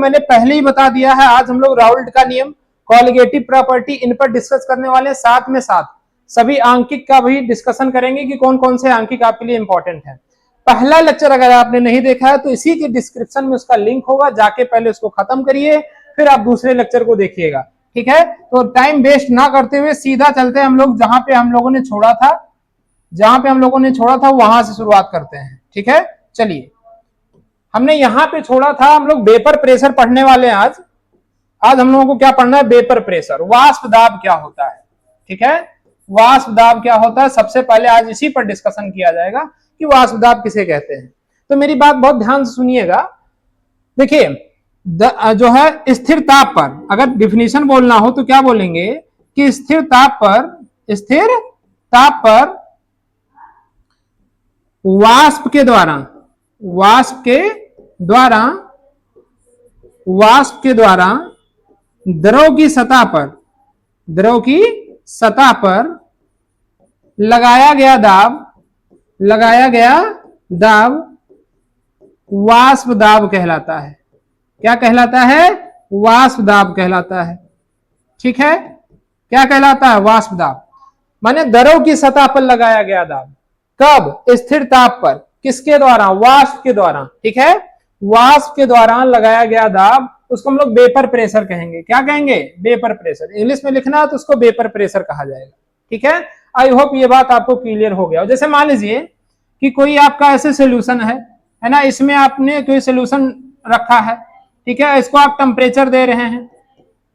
मैंने पहले ही बता दिया है। आज हम लोग राउल्ट का नियम, कॉलिगेटिव प्रॉपर्टी, इन पर डिस्कस करने वाले हैं। साथ में साथ सभी आंकिक का भी डिस्कशन करेंगे कि कौन कौन से आंकिक आपके लिए इंपॉर्टेंट है। पहला लेक्चर अगर आपने नहीं देखा है तो इसी के डिस्क्रिप्शन में उसका लिंक होगा, जाके पहले उसको खत्म करिए, फिर आप दूसरे लेक्चर को देखिएगा। ठीक है, तो टाइम वेस्ट ना करते हुए सीधा चलते हैं हम लोग जहां पे हम लोगों ने छोड़ा था वहां से शुरुआत करते हैं। ठीक है, चलिए, हमने यहां पे छोड़ा था, हम लोग वेपर प्रेशर पढ़ने वाले हैं आज हम लोगों को क्या पढ़ना है? वेपर प्रेशर, वाष्प दाब क्या होता है। ठीक है, वाष्प दाब क्या होता है, सबसे पहले आज इसी पर डिस्कशन किया जाएगा कि वाष्प दाब किसे कहते हैं। तो मेरी बात बहुत ध्यान से सुनिएगा। देखिए, जो है स्थिर ताप पर अगर डिफिनीशन बोलना हो तो क्या बोलेंगे कि स्थिर ताप पर वाष्प के द्वारा द्रव की सतह पर लगाया गया दाब वाष्प दाब कहलाता है। क्या कहलाता है? वाष्प दाब कहलाता है। ठीक है, क्या कहलाता है? वाष्प दाब माने द्रव की सतह पर लगाया गया दाब। कब? स्थिर ताप पर। किसके द्वारा? वाष्प के द्वारा। ठीक है, वाष्प के द्वारा लगाया गया दाब, उसको हम लोग वेपर प्रेशर कहेंगे। क्या कहेंगे? Vapour pressure. इंग्लिश में लिखना है तो उसको वेपर प्रेशर कहा जाएगा। ठीक है, आई होप ये बात आपको क्लियर हो गया। जैसे मान लीजिए कि कोई आपका ऐसे सोल्यूशन है ना, इसमें आपने कोई सोल्यूशन रखा है। ठीक है, इसको आप टेम्परेचर दे रहे हैं,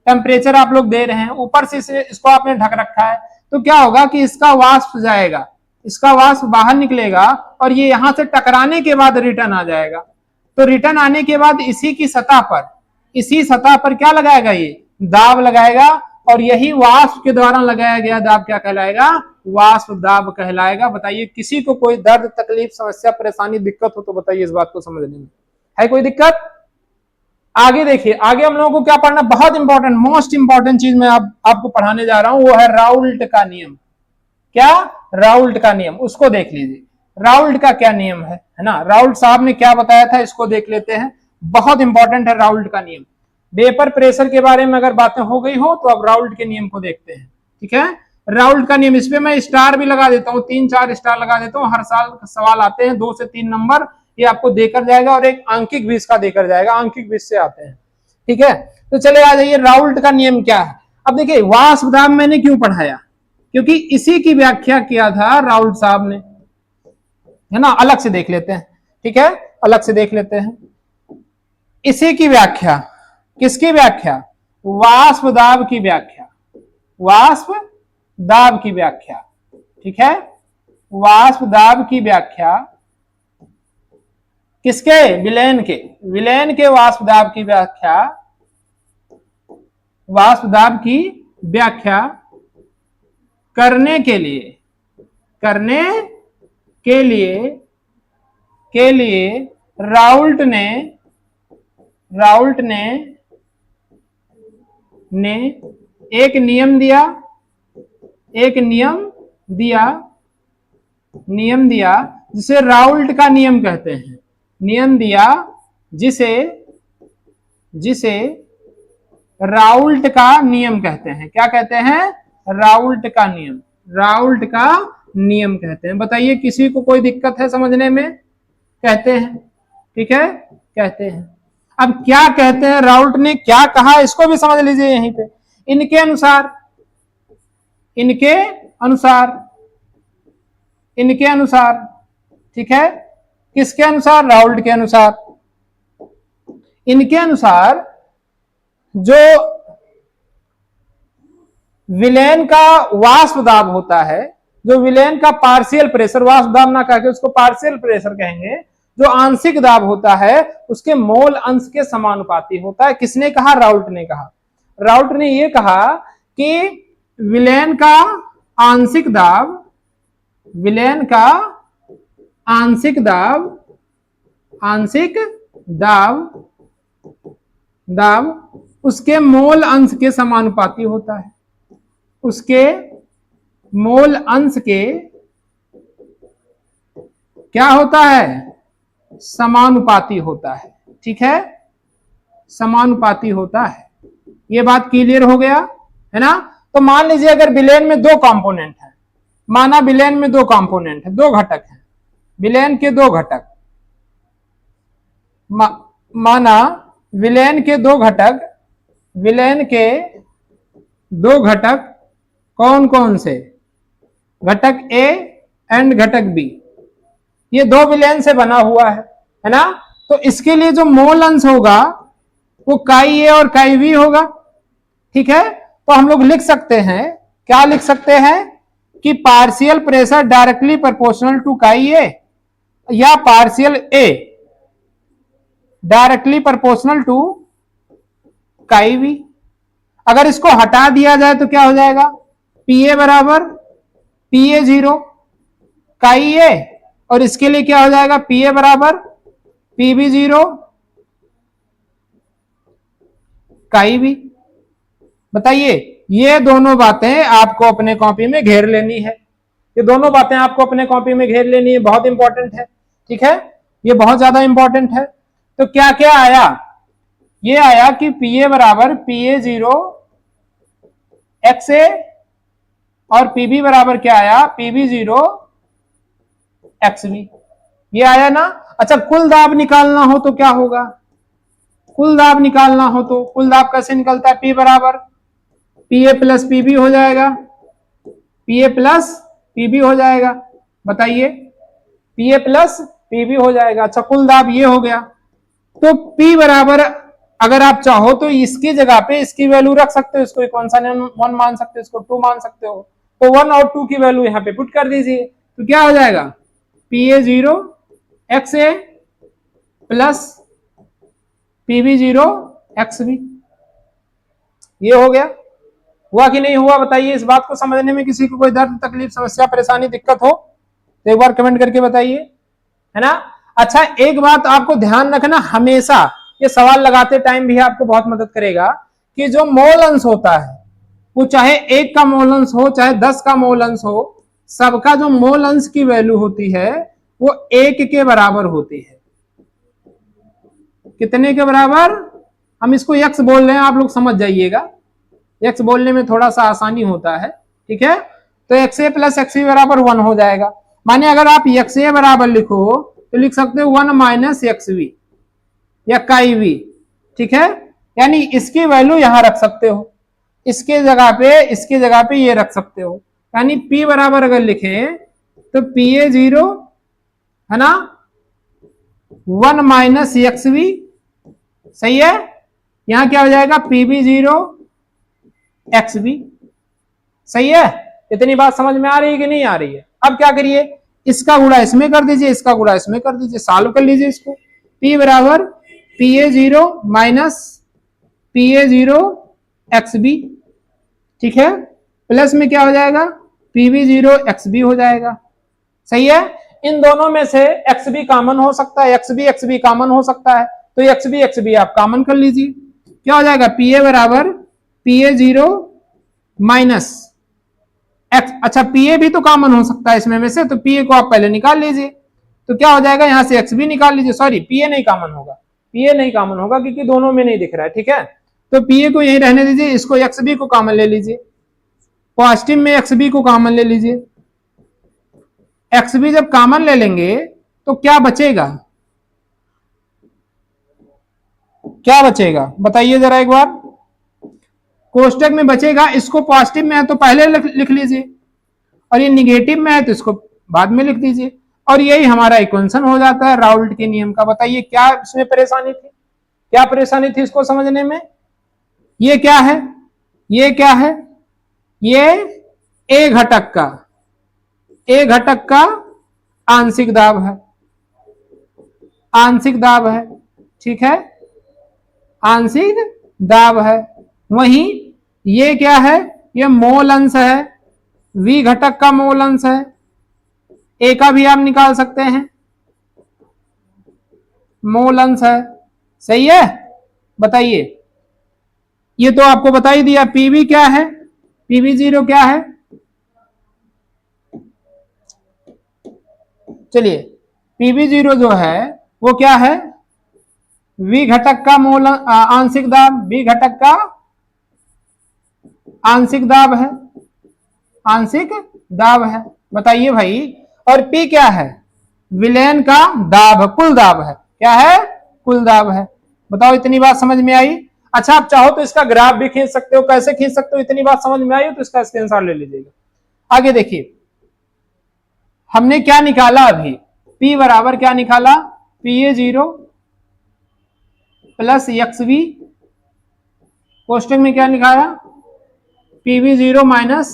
टेम्परेचर आप लोग दे रहे हैं, ऊपर से इसको आपने ढक रखा है, तो क्या होगा कि इसका वाष्प जाएगा, इसका वाष्प बाहर निकलेगा और ये यहां से टकराने के बाद रिटर्न आ जाएगा। तो रिटर्न आने के बाद इसी सतह पर क्या लगाएगा? ये दाब लगाएगा, और यही वाष्प के द्वारा लगाया गया दाब क्या कहलाएगा? वाष्प दाब कहलाएगा। बताइए, किसी को कोई दर्द, तकलीफ, समस्या, परेशानी, दिक्कत हो तो बताइए इस बात को समझने में है कोई दिक्कत? आगे देखिए, आगे हम लोगों को क्या पढ़ना? बहुत इंपॉर्टेंट, मोस्ट इंपॉर्टेंट चीज मैं आपको पढ़ाने जा रहा हूं, वो है राउल्ट का नियम। क्या? राउल्ट का नियम। उसको देख लीजिए, राउल्ट का क्या नियम है ना, राउल्ट साहब ने क्या बताया था, इसको देख लेते हैं। बहुत इंपॉर्टेंट है राउल्ट का नियम। वेपर प्रेशर के बारे में अगर बातें हो गई हो तो अब राउल्ट के नियम को देखते हैं। ठीक है, राउल्ट का नियम, इस पे मैं स्टार भी लगा देता हूं, 3-4 स्टार लगा देता हूं। हर साल सवाल आते हैं 2 से 3 नंबर, ये आपको देकर जाएगा, और एक आंकिक भी इसका देकर जाएगा, आंकिक भी इससे आते हैं। ठीक है, तो चले आ जाइए, राउल्ट का नियम क्या है। अब देखिए, वाष्प दाब मैंने क्यों पढ़ाया? क्योंकि इसी की व्याख्या किया था राउल्ट साहब ने, है ना। अलग से देख लेते हैं। ठीक है, अलग से देख लेते हैं। इसी की व्याख्या, किसकी व्याख्या? वाष्प दाब की व्याख्या, वाष्प दाब की व्याख्या। ठीक है, वाष्प दाब की व्याख्या किसके? विलेन के वाष्प दाब की व्याख्या, वाष्प दाब की व्याख्या करने के लिए राउल्ट ने एक नियम दिया जिसे राउल्ट का नियम कहते हैं। नियम दिया जिसे राउल्ट का नियम कहते हैं। क्या कहते हैं? राउल्ट का नियम कहते हैं। बताइए, किसी को कोई दिक्कत है समझने में? कहते हैं। ठीक है, कहते हैं। अब क्या कहते हैं, राउल्ट ने क्या कहा, इसको भी समझ लीजिए यहीं पे। इनके अनुसार, ठीक है, किसके अनुसार? राउल्ट के अनुसार। इनके अनुसार जो विलेन का वाष्प दाब होता है, जो विलेन का पार्शियल प्रेशर, वाष्प दाब ना कह के उसको पार्शियल प्रेशर कहेंगे, जो आंशिक दाब होता है उसके मोल अंश के समानुपाती होता है। किसने कहा? राउल्ट ने कहा। राउल्ट ने यह कहा कि विलेन का आंशिक दाब उसके मोल अंश के समानुपाती होता है, उसके मोल अंश के क्या होता है? समानुपाती होता है। ठीक है, समानुपाती होता है। ये बात क्लियर हो गया है ना। तो मान लीजिए अगर विलेन में दो कंपोनेंट है, माना विलेन में दो कंपोनेंट है, दो घटक हैं, विलेन के दो घटक, माना विलेन के दो घटक, विलेन के दो घटक कौन कौन से, घटक ए एंड घटक बी, ये दो विलेन से बना हुआ है ना। तो इसके लिए जो मोल अंश होगा वो काई ए और काई बी होगा। ठीक है, तो हम लोग लिख सकते हैं, क्या लिख सकते हैं कि partial pressure directly proportional to chi A या partial A directly proportional to chi B. अगर इसको हटा दिया जाए तो क्या हो जाएगा, पी ए बराबर पी ए जीरो काई ए, और इसके लिए क्या हो जाएगा, पी ए बराबर पी बी जीरो काई बी। बताइए, ये दोनों बातें आपको अपने कॉपी में घेर लेनी है, ये दोनों बातें आपको अपने कॉपी में घेर लेनी है, बहुत इंपॉर्टेंट है। ठीक है, ये बहुत ज्यादा इंपॉर्टेंट है। तो क्या क्या आया, ये आया कि पी ए बराबर पी ए जीरो एक्स ए और पीबी बराबर क्या आया, पीबी जीरो एक्स बी, ये आया ना। अच्छा, कुल दाब निकालना हो तो क्या होगा, कुल दाब निकालना हो तो कुल दाब कैसे निकलता है, पी बराबर पी ए प्लस पीबी हो जाएगा, पी ए प्लस पीबी हो जाएगा। बताइए, पी ए प्लस पीबी हो जाएगा। अच्छा, कुल दाब ये हो गया। तो P बराबर, अगर आप चाहो तो इसकी जगह पे इसकी वैल्यू रख सकते हो, इसको कौन सा 1 मान सकते हो, इसको 2 मान सकते हो। तो 1 और 2 की वैल्यू यहाँ पे पुट कर दीजिए, तो क्या हो जाएगा, P A zero X A plus PB zero X B. ये हो गया, हुआ कि नहीं हुआ बताइए। इस बात को समझने में किसी को कोई दर्द, तकलीफ, समस्या, परेशानी, दिक्कत हो तो एक बार कमेंट करके बताइए, है ना। अच्छा, एक बात आपको ध्यान रखना, हमेशा ये सवाल लगाते टाइम भी आपको बहुत मदद करेगा कि जो मोल अंश होता है, वो चाहे 1 का मोल अंश हो चाहे 10 का मोल अंश हो, सबका जो मोल अंश की वैल्यू होती है वो 1 के बराबर होती है। कितने के बराबर, हम इसको x बोल रहे हैं, आप लोग समझ जाइएगा, x बोलने में थोड़ा सा आसानी होता है। ठीक है, तो x A plus x B बराबर 1 हो जाएगा। माने अगर आप एक्स ए बराबर लिखो तो लिख सकते हो 1 माइनस एक्स बी या काई बी। ठीक है, यानी इसकी वैल्यू यहां रख सकते हो, इसके जगह पे ये रख सकते हो। यानी P बराबर अगर लिखें तो पी ए जीरो है ना 1 माइनस एक्स बी, सही है। यहां क्या हो जाएगा, पीबी जीरो एक्स बी, सही है। इतनी बात समझ में आ रही है कि नहीं आ रही है। अब क्या करिए, इसका गुणा इसमें कर दीजिए, इसका गुणा इसमें कर दीजिए, सॉल्व कर लीजिए इसको। P बराबर P A zero minus P A zero X B, ठीक है, प्लस में क्या हो जाएगा, पीबी जीरो एक्स बी हो जाएगा, सही है। इन दोनों में से एक्स बी कॉमन हो सकता है, एक्स बी कॉमन हो सकता है, तो एक्स बी आप कॉमन कर लीजिए। क्या हो जाएगा, पी ए बराबर P A zero minus x, अच्छा पी ए भी तो कॉमन हो सकता है इसमें में से, तो पी ए को आप पहले निकाल लीजिए, तो क्या हो जाएगा, यहां से एक्स बी निकाल लीजिए। सॉरी, पी ए नहीं कॉमन होगा, पी ए नहीं कॉमन होगा क्योंकि दोनों में नहीं दिख रहा है। ठीक है, तो पी ए को यही रहने दीजिए, इसको एक्स बी को कॉमन ले लीजिए, पॉजिटिव में एक्स बी को कॉमन ले लीजिए। एक्स बी जब कॉमन ले लेंगे तो क्या बचेगा, क्या बचेगा बताइए जरा एक बार, कोष्टक में बचेगा, इसको पॉजिटिव में है तो पहले लिख लीजिए, और ये निगेटिव में है तो इसको बाद में लिख दीजिए, और यही हमारा इक्वेशन हो जाता है राउल्ट के नियम का। बताइए क्या इसमें परेशानी थी, क्या परेशानी थी इसको समझने में। ये क्या है, ये क्या है, ये ए घटक का आंशिक दाब है, आंशिक दाब है। ठीक है, आंशिक दाब है। वहीं ये क्या है, ये मोल अंश है, वी घटक का मोल अंश है, ए का भी आप निकाल सकते हैं, मोल अंश है, सही है। बताइए, ये तो आपको बता ही दिया, पीवी क्या है, पीवी जीरो क्या है, चलिए पीवी जीरो जो है वो क्या है, V घटक का मूल आंशिक दाब, V घटक का आंशिक दाब है, आंशिक दाब है। बताइए भाई, और P क्या है? विलयन का दाब, कुल दाब है। क्या है? कुल दाब है। बताओ, इतनी बात समझ में आई? अच्छा, आप चाहो तो इसका ग्राफ भी खींच सकते हो। कैसे खींच सकते हो? इतनी बात समझ में आई तो इसका स्क्रीनशॉट ले लीजिएगा। आगे देखिए, हमने क्या निकाला अभी? P बराबर क्या निकाला? PA0 प्लस XV, कोष्टक में क्या निकाला? PV0 minus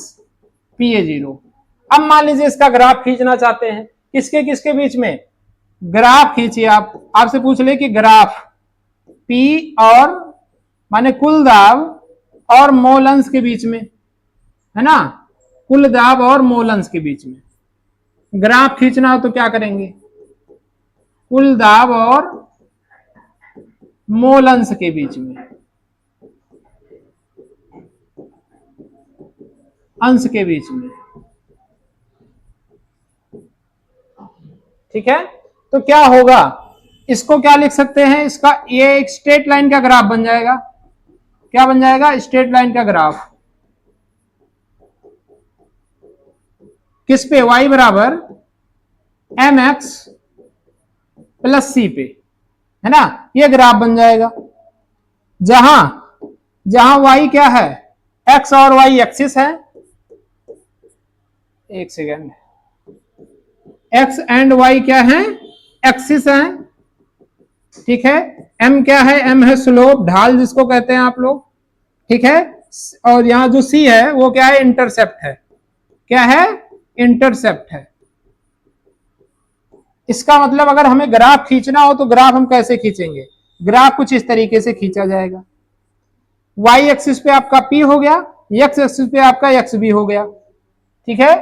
PA0। अब मान लीजिए इसका ग्राफ खींचना चाहते हैं, किसके किसके बीच में? ग्राफ खींचिए। आप आपसे पूछ ले कि ग्राफ P और माने कुल दाब और मोल अंश के बीच में, है ना? कुल दाब और मोल अंश के बीच में ग्राफ खींचना हो तो क्या करेंगे? कुल दाब और मोल अंश के बीच में, अंश के बीच में, ठीक है? तो क्या होगा? इसको क्या लिख सकते हैं? इसका ये एक स्ट्रेट लाइन का ग्राफ बन जाएगा। क्या बन जाएगा? स्ट्रेट लाइन का ग्राफ। किस पे? y बराबर mx प्लस c पे, है ना? ये ग्राफ बन जाएगा, जहां जहां y क्या है? x और y एक्सिस है। एक सेकेंड, x एंड y क्या है? एक्सिस है, ठीक है? m क्या है? m है स्लोप, ढाल जिसको कहते हैं आप लोग, ठीक है? और यहां जो c है वो क्या है? इंटरसेप्ट है। क्या है? इंटरसेप्ट है। इसका मतलब अगर हमें ग्राफ खींचना हो तो ग्राफ हम कैसे खींचेंगे? ग्राफ कुछ इस तरीके से खींचा जाएगा। y एक्सिस पे आपका p हो गया, x एक्सिस पे आपका xb हो गया, ठीक है?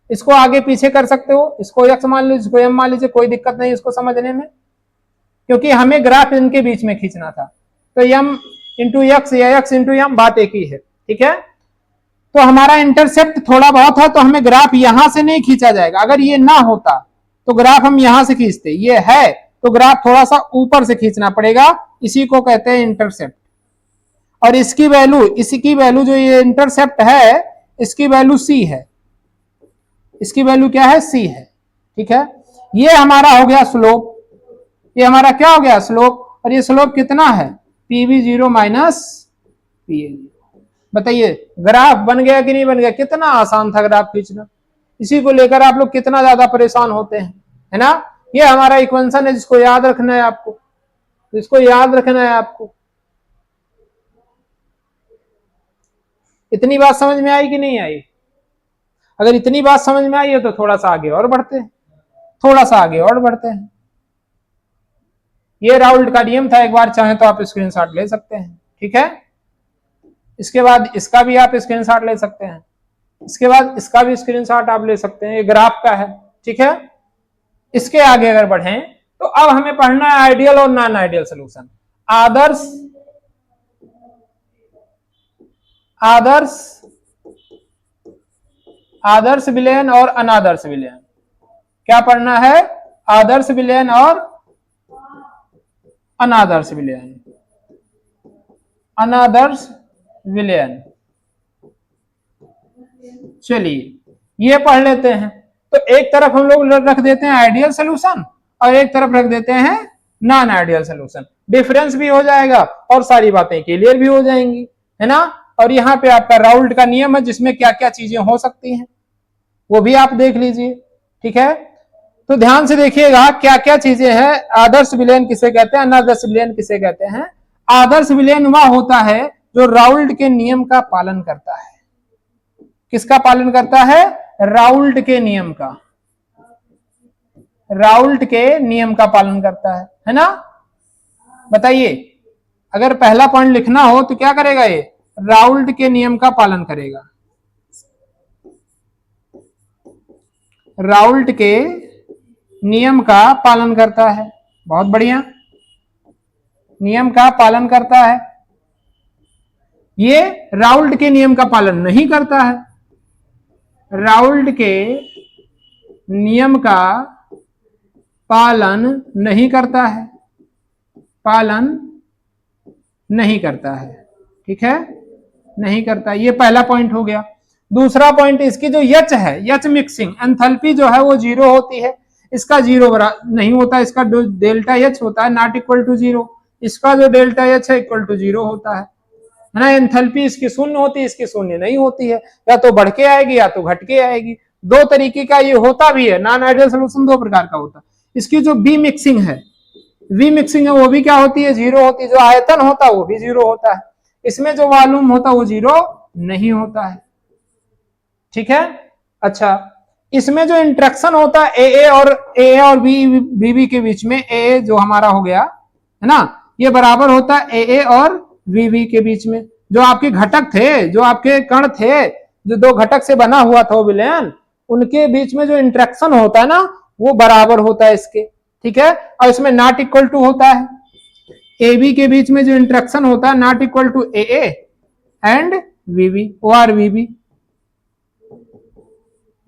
इसको आगे पीछे कर सकते हो, इसको x मान लीजिए, इसको m मान लीजिए, कोई दिक्कत नहीं इसको समझने में, क्योंकि हमें ग्राफ इनके बीच में खींचना था। तो m इंटू एक्स या x इंटू m बात एक ही है, ठीक है? तो हमारा इंटरसेप्ट थोड़ा बहुत है तो हमें ग्राफ यहां से नहीं खींचा जाएगा। अगर ये ना होता तो ग्राफ हम यहां से खींचते, ये है तो ग्राफ थोड़ा सा ऊपर से खींचना पड़ेगा, इसी को कहते हैं इंटरसेप्ट। और इसकी वैल्यू जो ये इंटरसेप्ट है, इसकी वैल्यू c है। इसकी वैल्यू क्या है? c है, ठीक है? ये हमारा हो गया स्लोप। ये हमारा क्या हो गया? स्लोप। और ये स्लोप कितना है? PV0 minus PA0। बताइए, ग्राफ बन गया कि नहीं बन गया? कितना आसान था ग्राफ खींचना। इसी को लेकर आप लोग कितना ज्यादा परेशान होते हैं, है ना? ये हमारा इक्वेशन है जिसको याद रखना है आपको, इसको याद रखना है आपको। इतनी बात समझ में आई कि नहीं आई? अगर इतनी बात समझ में आई है तो थोड़ा सा आगे और बढ़ते हैं, थोड़ा सा आगे और बढ़ते हैं। ये राउल्ट का नियम था, एक बार चाहे तो आप स्क्रीनशॉट ले सकते हैं, ठीक है? इसके बाद इसका भी आप स्क्रीनशॉट ले सकते हैं, इसके बाद इसका भी स्क्रीनशॉट आप ले सकते हैं, ये ग्राफ का है, ठीक है? इसके आगे अगर बढ़ें तो अब हमें पढ़ना है आइडियल और नॉन आइडियल सोल्यूशन। आदर्श आदर्श आदर्श विलयन और अनादर्श विलयन। क्या पढ़ना है? आदर्श विलयन और अनादर्श विलयन। अनादर्श विलयन, चलिए ये पढ़ लेते हैं। तो एक तरफ हम लोग रख देते हैं आइडियल सोल्यूशन और एक तरफ रख देते हैं नॉन आइडियल सोल्यूशन। डिफरेंस भी हो जाएगा और सारी बातें क्लियर भी हो जाएंगी, है ना? और यहाँ पे आपका राउल्ट का नियम है जिसमें क्या क्या चीजें हो सकती हैं वो भी आप देख लीजिए, ठीक है? तो ध्यान से देखिएगा क्या क्या चीजें हैं। आदर्श विलयन किसे कहते हैं, अनादर्श विलयन किसे कहते हैं? आदर्श विलयन वह होता है जो राउल्ट के नियम का पालन करता है। किसका पालन करता है? राउल्ट के नियम का, राउल्ट के नियम का पालन करता है ना? बताइए, अगर पहला पॉइंट लिखना हो तो क्या करेगा? ये राउल्ट के नियम का पालन करेगा। राउल्ट के नियम का पालन करता है, बहुत बढ़िया, नियम का पालन करता है। ये राउल्ट के नियम का पालन नहीं करता है, राउल्ट के नियम का पालन नहीं करता है। पालन नहीं करता है। ठीक है, नहीं करता। ये पहला पॉइंट हो गया। दूसरा पॉइंट, इसकी जो एच है, एच मिक्सिंग एंथैल्पी जो है वो जीरो होती है, इसका जीरो नहीं होता, इसका डेल्टा एच होता है नॉट इक्वल टू जीरो, इसका जो डेल्टा एच है इक्वल टू जीरो होता है ना। एंथैल्पी इसकी शून्य होती है, इसकी शून्य नहीं होती है, या तो बढ़ के आएगी या तो घट के आएगी। दो तरीके का ये होता भी है, नॉन आइडियल सोल्यूशन दो प्रकार का होता है। इसकी जो बी मिक्सिंग है, वी मिक्सिंग है, वो भी क्या होती है, जीरो होती है। जो आयतन होता है वो भी जीरो होता है, इसमें जो वॉल्यूम होता है वो जीरो नहीं होता है। ठीक है, अच्छा, इसमें जो इंट्रैक्शन होता है ए और बी के बीच में, ए जो हमारा हो गया है ना, ये बराबर होता है ए और वी के बीच में। जो आपके घटक थे, जो आपके कण थे, जो दो घटक से बना हुआ था वो विलयन, उनके बीच में जो इंट्रैक्शन होता है ना वो बराबर होता है इसके। ठीक है, और इसमें नॉट इक्वल टू होता है, ए बी के बीच में जो इंट्रैक्शन होता है not equal to A and V O R V.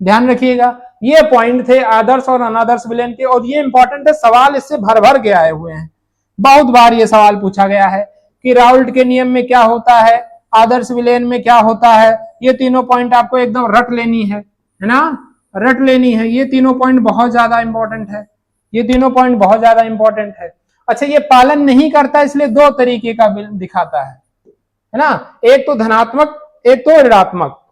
ध्यान रखिएगा, ये पॉइंट थे आदर्श और अनादर्श विलयन के, और ये इंपॉर्टेंट है, सवाल इससे भर भर के आए हुए हैं। बहुत बार ये सवाल पूछा गया है कि राउल्ट के नियम में क्या होता है, आदर्श विलयन में क्या होता है। ये तीनों पॉइंट आपको एकदम रट लेनी है ना, रट लेनी है। ये तीनों पॉइंट बहुत ज्यादा इंपॉर्टेंट है, ये तीनों पॉइंट बहुत ज्यादा इंपॉर्टेंट है। अच्छा, ये पालन नहीं करता, इसलिए दो तरीके का दिखाता है ना, एक तो धनात्मक, एक तो ऋणात्मक।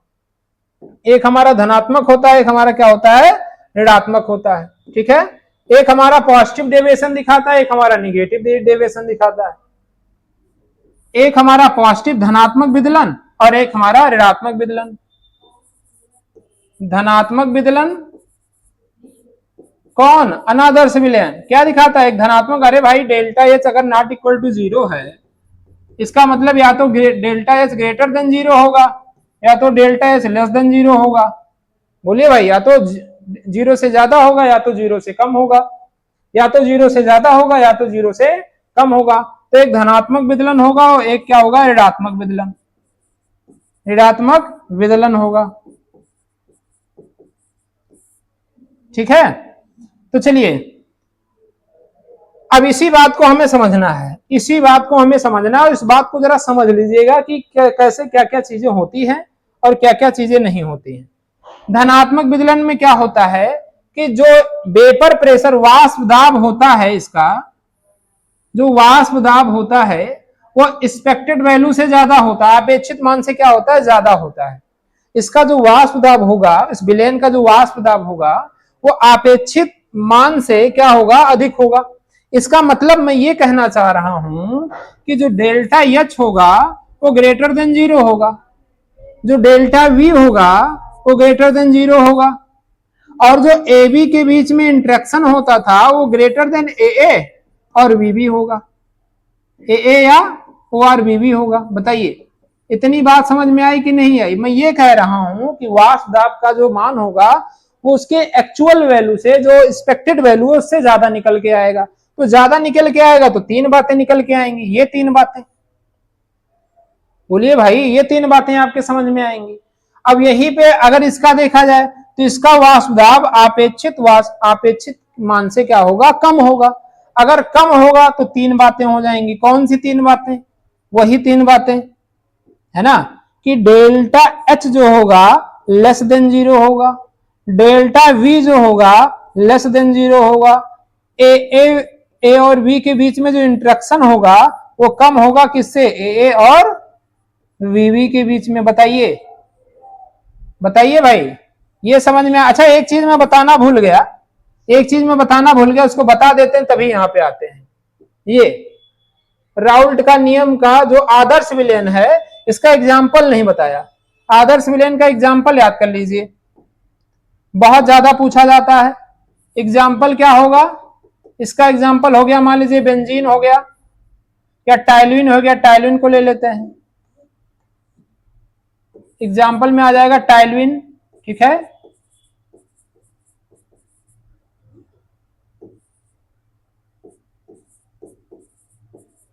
एक हमारा धनात्मक होता है, एक हमारा क्या होता है, ऋणात्मक होता है। ठीक है, एक हमारा पॉजिटिव डेविएशन दिखाता है, एक हमारा निगेटिव डेविएशन दिखाता है। एक हमारा पॉजिटिव धनात्मक विदलन और एक हमारा ऋणात्मक विदलन। धनात्मक विदलन कौन, अनादर्श विलयन क्या दिखाता है, एक धनात्मक, अरे भाई डेल्टा एच अगर नॉट इक्वल टू जीरो है, इसका मतलब या तो delta H greater than zero होगा या तो delta H less than zero होगा। बोलिए भाई, या तो जीरो से ज्यादा होगा या तो जीरो से कम होगा, या तो जीरो से ज्यादा होगा या तो जीरो से कम होगा। तो एक धनात्मक विदलन होगा और एक क्या होगा, ऋणात्मक विदलन, ऋणात्मक विदलन होगा। ठीक है, तो चलिए अब इसी बात को हमें समझना है, इसी बात को हमें समझना है, और इस बात को जरा समझ लीजिएगा कि कैसे क्या क्या चीजें होती हैं और क्या क्या चीजें नहीं होती हैं। धनात्मक विदलन में क्या होता है कि जो वेपर प्रेशर, वाष्प दाब होता है, इसका जो वाष्प दाब होता है वो एक्सपेक्टेड वैल्यू से ज्यादा होता है, अपेक्षित मान से क्या होता है, ज्यादा होता है। इसका जो वाष्प दाब होगा, इस विलयन का जो वाष्प दाब होगा वो अपेक्षित मान से क्या होगा, अधिक होगा। इसका मतलब मैं ये कहना चाह रहा हूं कि जो डेल्टा एच होगा वो ग्रेटर देन जीरो होगा, जो डेल्टा वी होगा वो ग्रेटर देन जीरो होगा, और जो ए बी के बीच में इंट्रैक्शन होता था वो ग्रेटर देन ए और वी होगा, ए या ओ आर वी होगा। बताइए, इतनी बात समझ में आई कि नहीं आई। मैं ये कह रहा हूं कि वाष्प दाब का जो मान होगा वो उसके एक्चुअल वैल्यू से, जो एक्सपेक्टेड वैल्यू है उससे ज्यादा निकल के आएगा। तो ज्यादा निकल के आएगा तो तीन बातें निकल के आएंगी, ये तीन बातें, बोलिए भाई, ये तीन बातें आपके समझ में आएंगी। अब यहीं पे अगर इसका देखा जाए तो इसका वाष्प दाब अपेक्षित मान से क्या होगा, कम होगा। अगर कम होगा तो तीन बातें हो जाएंगी। कौन सी तीन बातें, वही तीन बातें है ना, कि डेल्टा एच जो होगा लेस देन जीरो होगा, डेल्टा वी जो होगा लेस देन जीरो होगा, ए और वी के बीच में जो इंट्रैक्शन होगा वो कम होगा, किससे, ए और वी के बीच में। बताइए, बताइए भाई, ये समझ में। अच्छा, एक चीज मैं बताना भूल गया, एक चीज मैं बताना भूल गया, उसको बता देते हैं तभी यहां पे आते हैं। ये राउल्ट का नियम का जो आदर्श विलयन है, इसका एग्जाम्पल नहीं बताया। आदर्श विलयन का एग्जाम्पल याद कर लीजिए, बहुत ज्यादा पूछा जाता है। एग्जाम्पल क्या होगा, इसका एग्जाम्पल हो गया, मान लीजिए बेंजीन हो गया या टाइलुइन हो गया, टाइलुइन को ले लेते हैं, एग्जाम्पल में आ जाएगा टाइलुइन। ठीक है,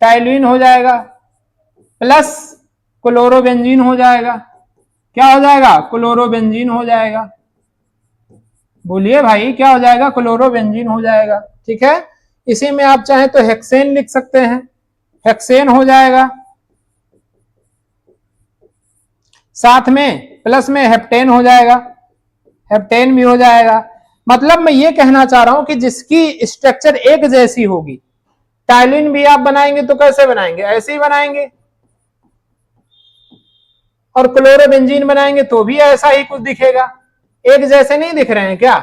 टाइलुइन हो जाएगा प्लस क्लोरोबेंजीन हो जाएगा। क्या हो जाएगा, क्लोरोबेंजीन हो जाएगा। बोलिए भाई, क्या हो जाएगा, क्लोरोबेंजीन हो जाएगा। ठीक है, इसी में आप चाहें तो हेक्सेन लिख सकते हैं, हेक्सेन हो जाएगा, साथ में प्लस में हेप्टेन हो जाएगा, हेप्टेन भी हो जाएगा। मतलब मैं ये कहना चाह रहा हूं कि जिसकी स्ट्रक्चर एक जैसी होगी, टाइलिन भी आप बनाएंगे तो कैसे बनाएंगे, ऐसे ही बनाएंगे, और क्लोरोबेंजीन बनाएंगे तो भी ऐसा ही कुछ दिखेगा, एक जैसे नहीं दिख रहे हैं क्या?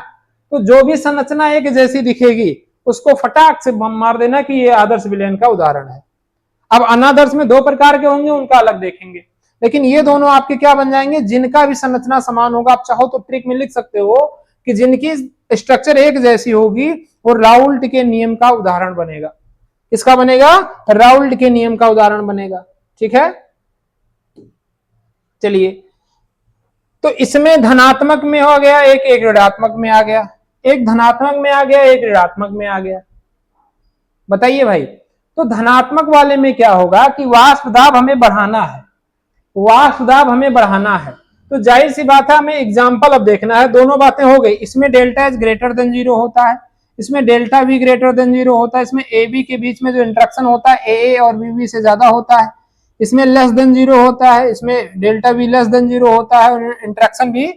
तो जो भी संरचना एक जैसी दिखेगी उसको फटाक से बम मार देना कि ये आदर्श विलयन का उदाहरण है। अब अनादर्श में दो प्रकार के होंगे, उनका अलग देखेंगे, लेकिन ये दोनों आपके क्या बन जाएंगे, जिनका भी संरचना समान होगा। आप चाहो तो ट्रिक में लिख सकते हो कि जिनकी स्ट्रक्चर एक जैसी होगी वो राउल्ट के नियम का उदाहरण बनेगा। किसका बनेगा? राउल्ट के नियम का उदाहरण बनेगा। ठीक है, चलिए, तो इसमें धनात्मक में हो गया, एक ऋणात्मक में आ गया, एक धनात्मक में आ गया, एक ऋणात्मक में आ गया। बताइए भाई, तो धनात्मक वाले में क्या होगा कि वाष्प दाब हमें बढ़ाना है, वाष्प दाब हमें बढ़ाना है, तो जाहिर सी बात है हमें एग्जाम्पल अब देखना है। दोनों बातें हो गई, इसमें डेल्टा एच ग्रेटर देन 0 होता है, इसमें डेल्टा वी ग्रेटर देन 0 होता है, इसमें ए बी के बीच में जो इंट्रैक्शन होता है ए और बी से ज्यादा होता है, इसमें लेस देन 0 होता है, इसमें डेल्टा वी लेस देन 0 होता है, और इंट्रैक्शन भी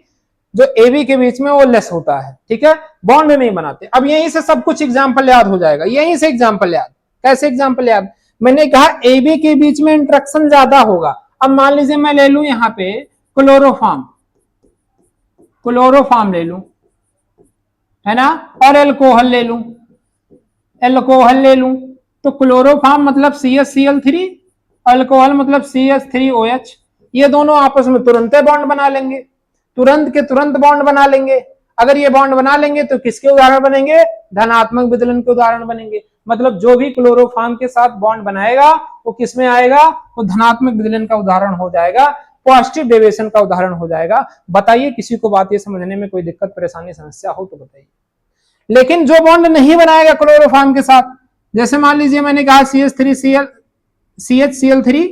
जो ए बी के बीच में वो लेस होता है। ठीक है, बॉन्ड नहीं बनाते। अब यहीं से सब कुछ एग्जाम्पल याद हो जाएगा, यहीं से एग्जाम्पल याद। कैसे एग्जाम्पल याद? मैंने कहा ए बी के बीच में इंट्रैक्शन ज्यादा होगा। अब मान लीजिए मैं ले लू यहाँ पे क्लोरोफॉर्म, क्लोरोफॉर्म ले लू, है ना, और एल्कोहल ले लू, एल्कोहल ले लू, तो क्लोरोफॉर्म मतलब CH Cl3, अल्कोहल मतलब CH3OH, ये दोनों आपस में तुरंत बॉन्ड बना लेंगे, तुरंत के तुरंत बॉन्ड बना लेंगे। अगर ये बॉन्ड बना लेंगे तो किसके उदाहरण बनेंगे? धनात्मक विदलन के उदाहरण बनेंगे। मतलब जो भी क्लोरोफॉर्म के साथ बॉन्ड बनाएगा वो किस में आएगा? वो धनात्मक विदलन का उदाहरण हो जाएगा, पॉजिटिव डेविएशन का उदाहरण हो जाएगा। बताइए किसी को बात ये समझने में कोई दिक्कत परेशानी समस्या हो तो बताइए। लेकिन जो बॉन्ड नहीं बनाएगा क्लोरोफॉर्म के साथ, जैसे मान लीजिए मैंने कहा CH3Cl CHCl3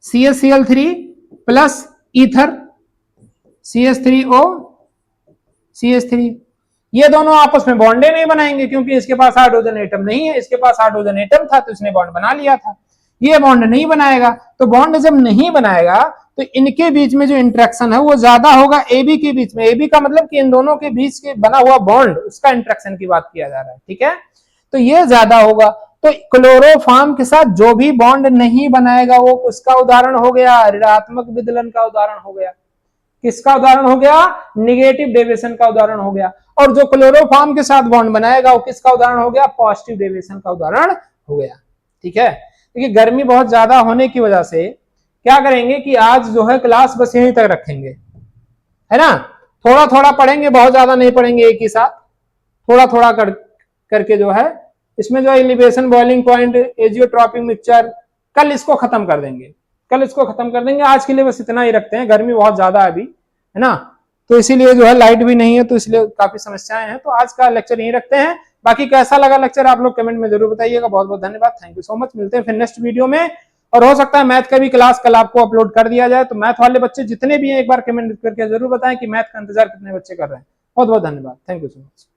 CHCl3 plus ether CH3O CH3, ये दोनों आपस में बॉन्डे नहीं बनाएंगे क्योंकि इसके पास हाइड्रोजन एटम नहीं है, इसके पास हाइड्रोजन एटम था तो इसने बॉन्ड बना लिया था। ये बॉन्ड नहीं बनाएगा, तो बॉन्ड जब नहीं बनाएगा तो इनके बीच में जो इंट्रैक्शन है वो ज्यादा होगा ए बी के बीच में। ए बी का मतलब कि इन दोनों के बीच के बना हुआ बॉन्ड, उसका इंट्रैक्शन की बात किया जा रहा है। ठीक है, तो ये ज्यादा होगा। तो क्लोरोफॉर्म के साथ जो भी बॉन्ड नहीं बनाएगा वो उसका उदाहरण हो गया, ऋणात्मक विदलन का उदाहरण हो गया। किसका उदाहरण हो गया? निगेटिव डेविएशन का उदाहरण हो गया। और जो क्लोरोफॉर्म के साथ बॉन्ड बनाएगा वो किसका उदाहरण हो गया? पॉजिटिव डेविएशन का उदाहरण हो गया। ठीक है, देखिए गर्मी बहुत ज्यादा होने की वजह से क्या करेंगे कि आज जो है क्लास बस यहीं तक रखेंगे, है ना, थोड़ा थोड़ा पढ़ेंगे, बहुत ज्यादा नहीं पढ़ेंगे एक ही साथ, थोड़ा थोड़ा करके जो है इसमें जो elevation, boiling point, azeotropic mixture कल इसको खत्म कर देंगे, कल इसको खत्म कर देंगे। आज के लिए बस इतना ही रखते हैं, गर्मी बहुत ज्यादा है अभी, है ना, तो इसीलिए जो है लाइट भी नहीं है तो इसलिए काफी समस्याएं हैं। तो आज का लेक्चर यहीं रखते हैं। बाकी कैसा लगा लेक्चर आप लोग कमेंट में जरूर बताइएगा। बहुत बहुत धन्यवाद, थैंक यू सो मच। मिलते हैं फिर नेक्स्ट वीडियो में, और हो सकता है मैथ का भी क्लास कल आपको अपलोड कर दिया जाए। तो मैथ वाले बच्चे जितने भी हैं एक बार कमेंट करके जरूर बताएं कि मैथ का इंतजार कितने बच्चे कर रहे हैं। बहुत बहुत धन्यवाद, थैंक यू सो मच।